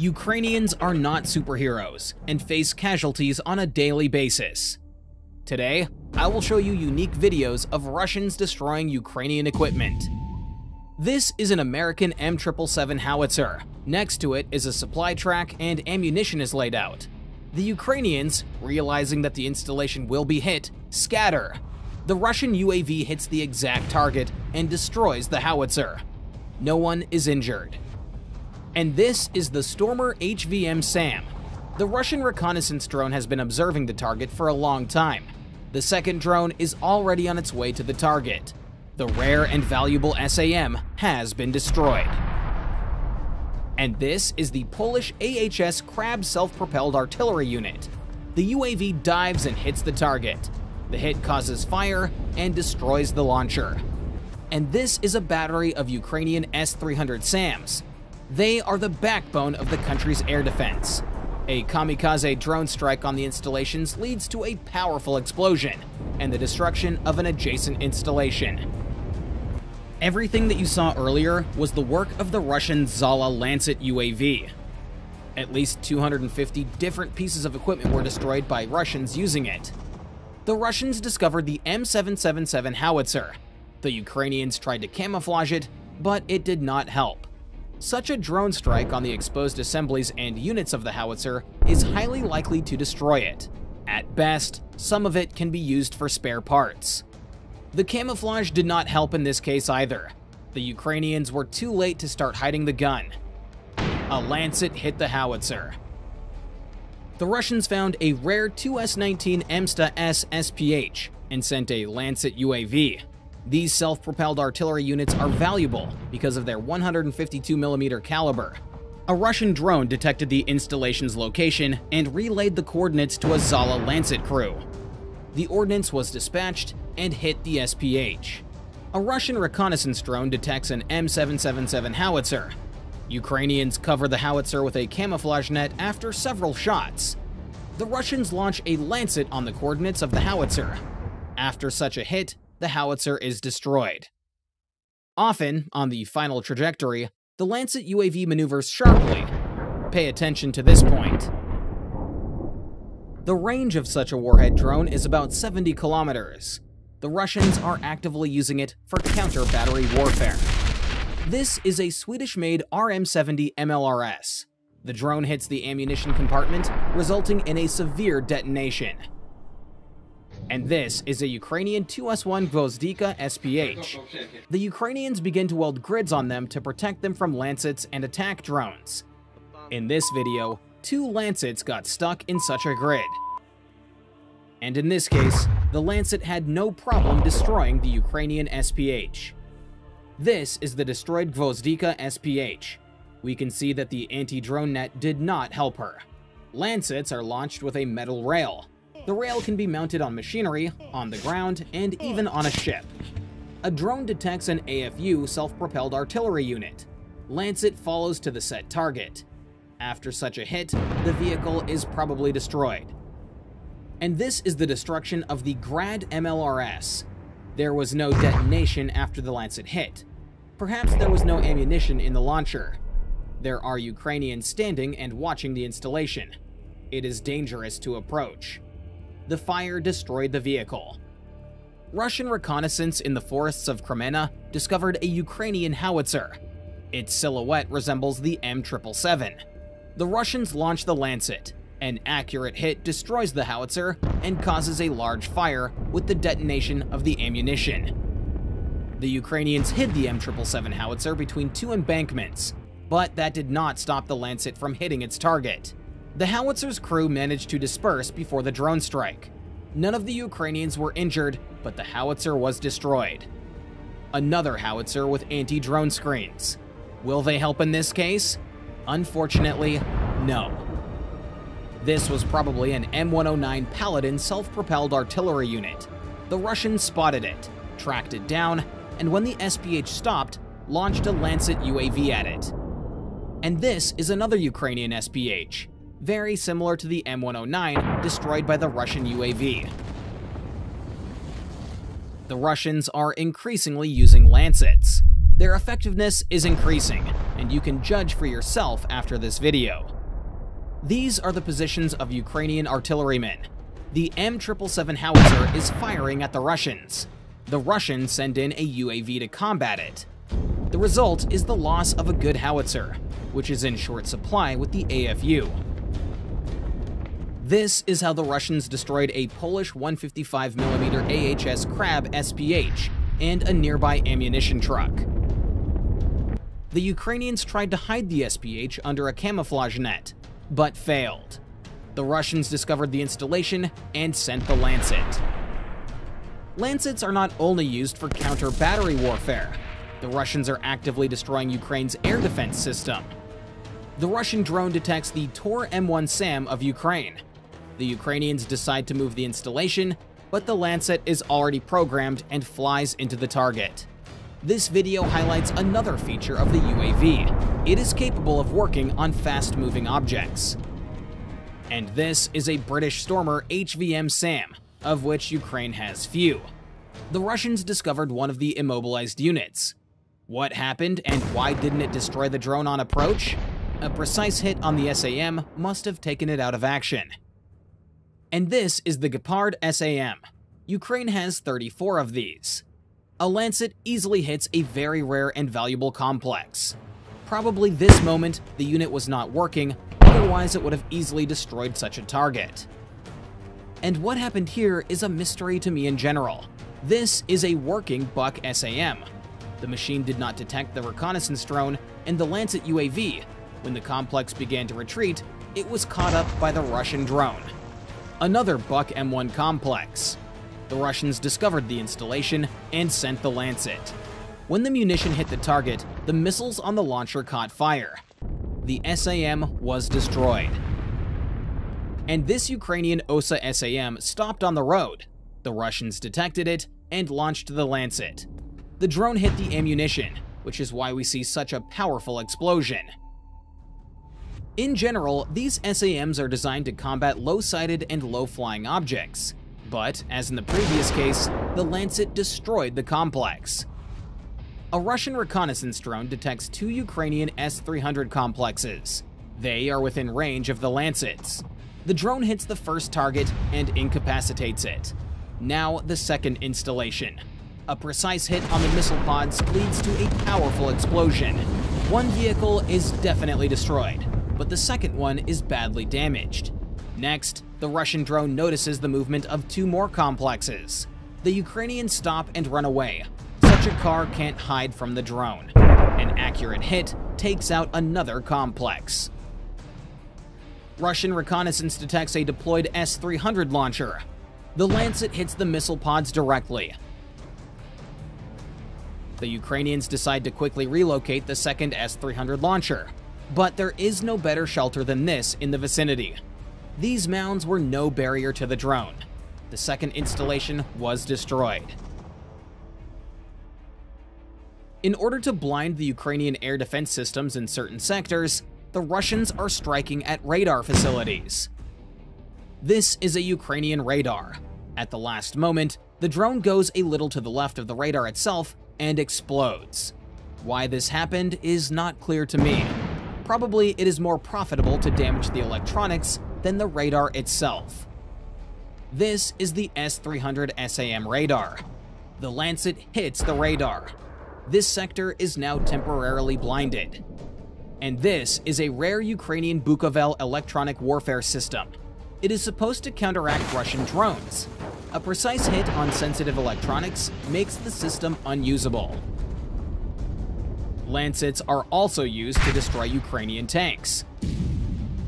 Ukrainians are not superheroes and face casualties on a daily basis. Today, I will show you unique videos of Russians destroying Ukrainian equipment. This is an American M777 howitzer. Next to it is a supply track and ammunition is laid out. The Ukrainians, realizing that the installation will be hit, scatter. The Russian UAV hits the exact target and destroys the howitzer. No one is injured. And this is the Stormer HVM-SAM. The Russian reconnaissance drone has been observing the target for a long time. The second drone is already on its way to the target. The rare and valuable SAM has been destroyed. And this is the Polish AHS Krab self-propelled artillery unit. The UAV dives and hits the target. The hit causes fire and destroys the launcher. And this is a battery of Ukrainian S-300 SAMs. They are the backbone of the country's air defense. A kamikaze drone strike on the installations leads to a powerful explosion and the destruction of an adjacent installation. Everything that you saw earlier was the work of the Russian Zala Lancet UAV. At least 250 different pieces of equipment were destroyed by Russians using it. The Russians discovered the M777 howitzer. The Ukrainians tried to camouflage it, but it did not help. Such a drone strike on the exposed assemblies and units of the howitzer is highly likely to destroy it. At best, some of it can be used for spare parts. The camouflage did not help in this case either. The Ukrainians were too late to start hiding the gun. A Lancet hit the howitzer. The Russians found a rare 2S-19 MSTA-S SPH and sent a Lancet UAV. These self-propelled artillery units are valuable because of their 152mm caliber. A Russian drone detected the installation's location and relayed the coordinates to a Zala Lancet crew. The ordnance was dispatched and hit the SPH. A Russian reconnaissance drone detects an M777 howitzer. Ukrainians cover the howitzer with a camouflage net after several shots. The Russians launch a Lancet on the coordinates of the howitzer. After such a hit, the howitzer is destroyed. Often, on the final trajectory, the Lancet UAV maneuvers sharply. Pay attention to this point. The range of such a warhead drone is about 70 kilometers. The Russians are actively using it for counter-battery warfare. This is a Swedish-made RM-70 MLRS. The drone hits the ammunition compartment, resulting in a severe detonation. And this is a Ukrainian 2S1 Gvozdika SPH. The Ukrainians begin to weld grids on them to protect them from Lancets and attack drones. In this video, 2 Lancets got stuck in such a grid. And in this case, the Lancet had no problem destroying the Ukrainian SPH. This is the destroyed Gvozdika SPH. We can see that the anti-drone net did not help her. Lancets are launched with a metal rail. The rail can be mounted on machinery, on the ground, and even on a ship. A drone detects an AFU self-propelled artillery unit. Lancet follows to the set target. After such a hit, the vehicle is probably destroyed. And this is the destruction of the Grad MLRS. There was no detonation after the Lancet hit. Perhaps there was no ammunition in the launcher. There are Ukrainians standing and watching the installation. It is dangerous to approach. The fire destroyed the vehicle. Russian reconnaissance in the forests of Kremenna discovered a Ukrainian howitzer. Its silhouette resembles the M777. The Russians launch the Lancet. An accurate hit destroys the howitzer and causes a large fire with the detonation of the ammunition. The Ukrainians hid the M777 howitzer between 2 embankments, but that did not stop the Lancet from hitting its target. The howitzer's crew managed to disperse before the drone strike. None of the Ukrainians were injured, but the howitzer was destroyed. Another howitzer with anti-drone screens. Will they help in this case? Unfortunately, no. This was probably an M109 Paladin self-propelled artillery unit. The Russians spotted it, tracked it down, and when the SPH stopped, launched a Lancet UAV at it. And this is another Ukrainian SPH, very similar to the M109 destroyed by the Russian UAV. The Russians are increasingly using Lancets. Their effectiveness is increasing, and you can judge for yourself after this video. These are the positions of Ukrainian artillerymen. The M777 howitzer is firing at the Russians. The Russians send in a UAV to combat it. The result is the loss of a good howitzer, which is in short supply with the AFU. This is how the Russians destroyed a Polish 155mm AHS Krab SPH and a nearby ammunition truck. The Ukrainians tried to hide the SPH under a camouflage net, but failed. The Russians discovered the installation and sent the Lancet. Lancets are not only used for counter-battery warfare. The Russians are actively destroying Ukraine's air defense system. The Russian drone detects the Tor M1 SAM of Ukraine. The Ukrainians decide to move the installation, but the Lancet is already programmed and flies into the target. This video highlights another feature of the UAV. It is capable of working on fast-moving objects. And this is a British Stormer HVM SAM, of which Ukraine has few. The Russians discovered one of the immobilized units. What happened and why didn't it destroy the drone on approach? A precise hit on the SAM must have taken it out of action. And this is the Gepard SAM. Ukraine has 34 of these. A Lancet easily hits a very rare and valuable complex. Probably this moment, the unit was not working, otherwise it would have easily destroyed such a target. And what happened here is a mystery to me in general. This is a working Buk SAM. The machine did not detect the reconnaissance drone and the Lancet UAV. When the complex began to retreat, it was caught up by the Russian drone. Another Buk M1 complex. The Russians discovered the installation and sent the Lancet. When the munition hit the target, the missiles on the launcher caught fire. The SAM was destroyed. And this Ukrainian OSA SAM stopped on the road. The Russians detected it and launched the Lancet. The drone hit the ammunition, which is why we see such a powerful explosion. In general, these SAMs are designed to combat low-sighted and low-flying objects. But, as in the previous case, the Lancet destroyed the complex. A Russian reconnaissance drone detects two Ukrainian S-300 complexes. They are within range of the Lancets. The drone hits the first target and incapacitates it. Now the second installation. A precise hit on the missile pods leads to a powerful explosion. One vehicle is definitely destroyed, but the second one is badly damaged. Next, the Russian drone notices the movement of two more complexes. The Ukrainians stop and run away. Such a car can't hide from the drone. An accurate hit takes out another complex. Russian reconnaissance detects a deployed S-300 launcher. The Lancet hits the missile pods directly. The Ukrainians decide to quickly relocate the second S-300 launcher. But there is no better shelter than this in the vicinity. These mounds were no barrier to the drone. The second installation was destroyed. In order to blind the Ukrainian air defense systems in certain sectors, the Russians are striking at radar facilities. This is a Ukrainian radar. At the last moment, the drone goes a little to the left of the radar itself and explodes. Why this happened is not clear to me. Probably it is more profitable to damage the electronics than the radar itself. This is the S-300 SAM radar. The Lancet hits the radar. This sector is now temporarily blinded. And this is a rare Ukrainian Bukovel electronic warfare system. It is supposed to counteract Russian drones. A precise hit on sensitive electronics makes the system unusable. Lancets are also used to destroy Ukrainian tanks.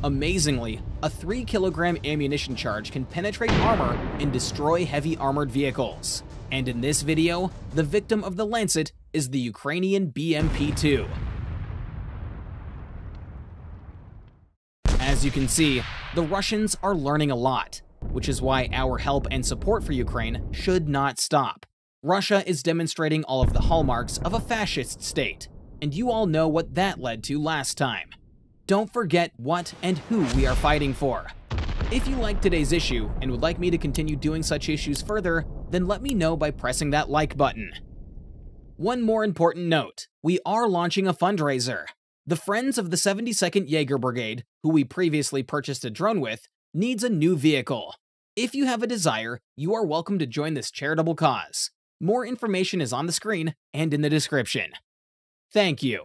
Amazingly, a 3-kilogram ammunition charge can penetrate armor and destroy heavy armored vehicles. And in this video, the victim of the Lancet is the Ukrainian BMP-2. As you can see, the Russians are learning a lot, which is why our help and support for Ukraine should not stop. Russia is demonstrating all of the hallmarks of a fascist state, and you all know what that led to last time. Don't forget what and who we are fighting for. If you liked today's issue and would like me to continue doing such issues further, then let me know by pressing that like button. One more important note, we are launching a fundraiser. The Friends of the 72nd Jaeger Brigade, who we previously purchased a drone with, needs a new vehicle. If you have a desire, you are welcome to join this charitable cause. More information is on the screen and in the description. Thank you.